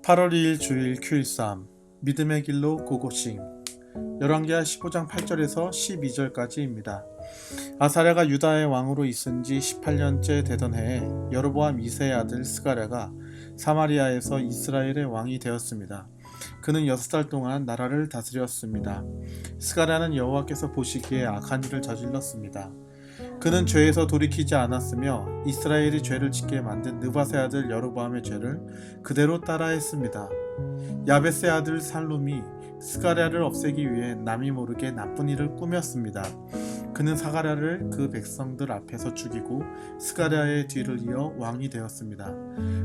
8월 2일 주일 Q13 믿음의 길로 고고싱. 열왕기하 15장 8절에서 12절까지입니다. 아사랴가 유다의 왕으로 있은 지 18년째 되던 해에 여로보암 2세의 아들 스가랴가 사마리아에서 이스라엘의 왕이 되었습니다. 그는 6살 동안 나라를 다스렸습니다. 스가랴는 여호와께서 보시기에 악한 일을 저질렀습니다. 그는 죄에서 돌이키지 않았으며 이스라엘이 죄를 짓게 만든 느밧의 아들 여로보암의 죄를 그대로 따라했습니다. 야벳의 아들 살룸이 스가랴를 없애기 위해 남이 모르게 나쁜 일을 꾸몄습니다. 그는 스가랴를 그 백성들 앞에서 죽이고 스가랴의 뒤를 이어 왕이 되었습니다.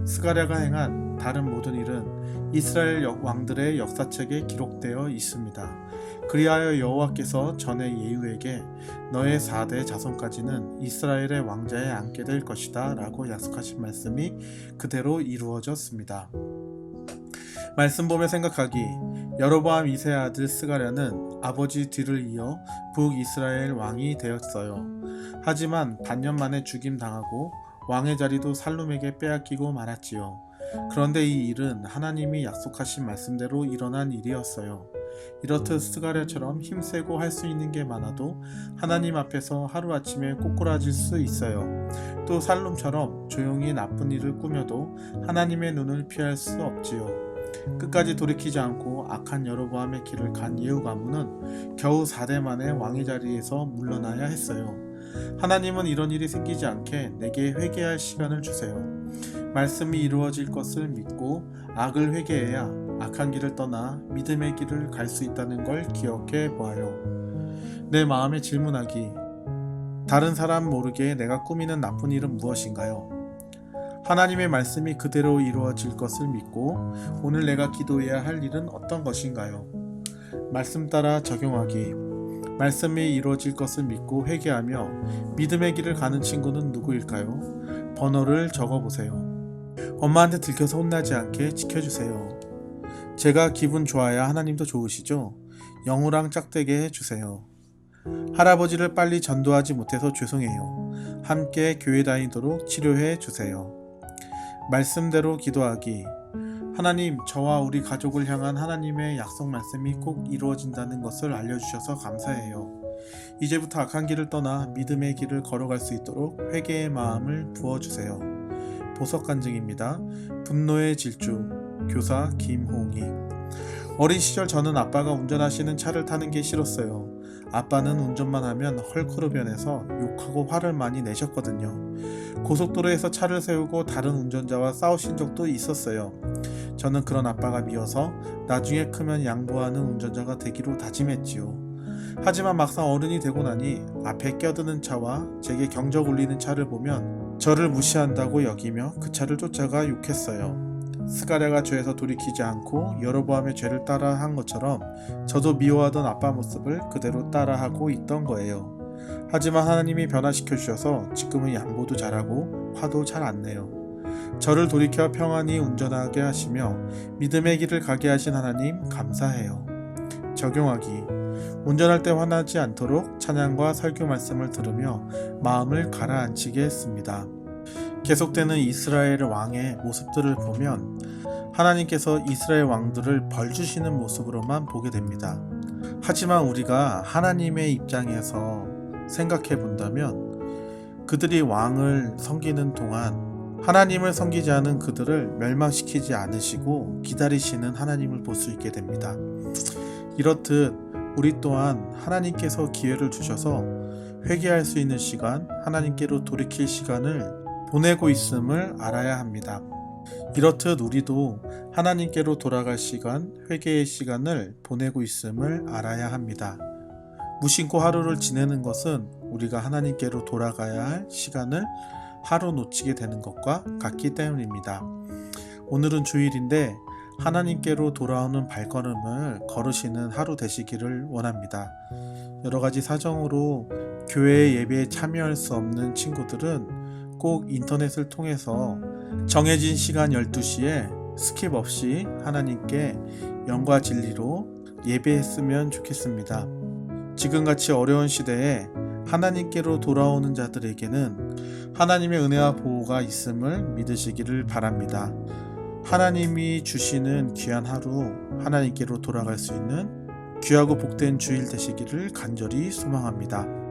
스가랴가 행한 다른 모든 일은 이스라엘 왕들의 역사책에 기록되어 있습니다. 그리하여 여호와께서 전에 예후에게 너의 4대 자손까지는 이스라엘의 왕자에 앉게 될 것이다 라고 약속하신 말씀이 그대로 이루어졌습니다. 말씀 보며 생각하기. 여로보암 2세 아들 스가랴는 아버지 뒤를 이어 북이스라엘 왕이 되었어요. 하지만 반년 만에 죽임당하고 왕의 자리도 살룸에게 빼앗기고 말았지요. 그런데 이 일은 하나님이 약속하신 말씀대로 일어난 일이었어요. 이렇듯 스가랴처럼 힘세고 할 수 있는 게 많아도 하나님 앞에서 하루아침에 꼬꾸라질 수 있어요. 또 살룸처럼 조용히 나쁜 일을 꾸며도 하나님의 눈을 피할 수 없지요. 끝까지 돌이키지 않고 악한 여로보암의 길을 간 예후 가문은 겨우 4대 만에 왕의 자리에서 물러나야 했어요. 하나님은 이런 일이 생기지 않게 내게 회개할 시간을 주세요. 말씀이 이루어질 것을 믿고 악을 회개해야 악한 길을 떠나 믿음의 길을 갈 수 있다는 걸 기억해 보아요. 내 마음에 질문하기. 다른 사람 모르게 내가 꾸미는 나쁜 일은 무엇인가요? 하나님의 말씀이 그대로 이루어질 것을 믿고 오늘 내가 기도해야 할 일은 어떤 것인가요? 말씀 따라 적용하기. 말씀이 이루어질 것을 믿고 회개하며 믿음의 길을 가는 친구는 누구일까요? 번호를 적어보세요. 엄마한테 들켜서 혼나지 않게 지켜주세요. 제가 기분 좋아야 하나님도 좋으시죠? 영우랑 짝되게 해주세요. 할아버지를 빨리 전도하지 못해서 죄송해요. 함께 교회 다니도록 치료해 주세요. 말씀대로 기도하기. 하나님, 저와 우리 가족을 향한 하나님의 약속 말씀이 꼭 이루어진다는 것을 알려주셔서 감사해요. 이제부터 악한 길을 떠나 믿음의 길을 걸어갈 수 있도록 회개의 마음을 부어주세요. 보석 간증입니다. 분노의 질주. 교사 김홍희. 어린 시절 저는 아빠가 운전하시는 차를 타는 게 싫었어요. 아빠는 운전만 하면 헐크로 변해서 욕하고 화를 많이 내셨거든요. 고속도로에서 차를 세우고 다른 운전자와 싸우신 적도 있었어요. 저는 그런 아빠가 미워서 나중에 크면 양보하는 운전자가 되기로 다짐했지요. 하지만 막상 어른이 되고 나니 앞에 껴드는 차와 제게 경적 울리는 차를 보면 저를 무시한다고 여기며 그 차를 쫓아가 욕했어요. 스가랴가 죄에서 돌이키지 않고 여로보암의 죄를 따라한 것처럼 저도 미워하던 아빠 모습을 그대로 따라하고 있던 거예요. 하지만 하나님이 변화시켜 주셔서 지금은 양보도 잘하고 화도 잘 안 내요. 저를 돌이켜 평안히 운전하게 하시며 믿음의 길을 가게 하신 하나님 감사해요. 적용하기. 운전할 때 화나지 않도록 찬양과 설교 말씀을 들으며 마음을 가라앉히게 했습니다. 계속되는 이스라엘 왕의 모습들을 보면 하나님께서 이스라엘 왕들을 벌 주시는 모습으로만 보게 됩니다. 하지만 우리가 하나님의 입장에서 생각해 본다면 그들이 왕을 섬기는 동안 하나님을 섬기지 않은 그들을 멸망시키지 않으시고 기다리시는 하나님을 볼 수 있게 됩니다. 이렇듯 우리 또한 하나님께서 기회를 주셔서 회개할 수 있는 시간, 하나님께로 돌이킬 시간을 보내고 있음을 알아야 합니다. 이렇듯 우리도 하나님께로 돌아갈 시간, 회개의 시간을 보내고 있음을 알아야 합니다. 무심코 하루를 지내는 것은 우리가 하나님께로 돌아가야 할 시간을 하루 놓치게 되는 것과 같기 때문입니다. 오늘은 주일인데 하나님께로 돌아오는 발걸음을 걸으시는 하루 되시기를 원합니다. 여러 가지 사정으로 교회 예배에 참여할 수 없는 친구들은 꼭 인터넷을 통해서 정해진 시간 12시에 스킵 없이 하나님께 영과 진리로 예배했으면 좋겠습니다. 지금같이 어려운 시대에 하나님께로 돌아오는 자들에게는 하나님의 은혜와 보호가 있음을 믿으시기를 바랍니다. 하나님이 주시는 귀한 하루, 하나님께로 돌아갈 수 있는 귀하고 복된 주일 되시기를 간절히 소망합니다.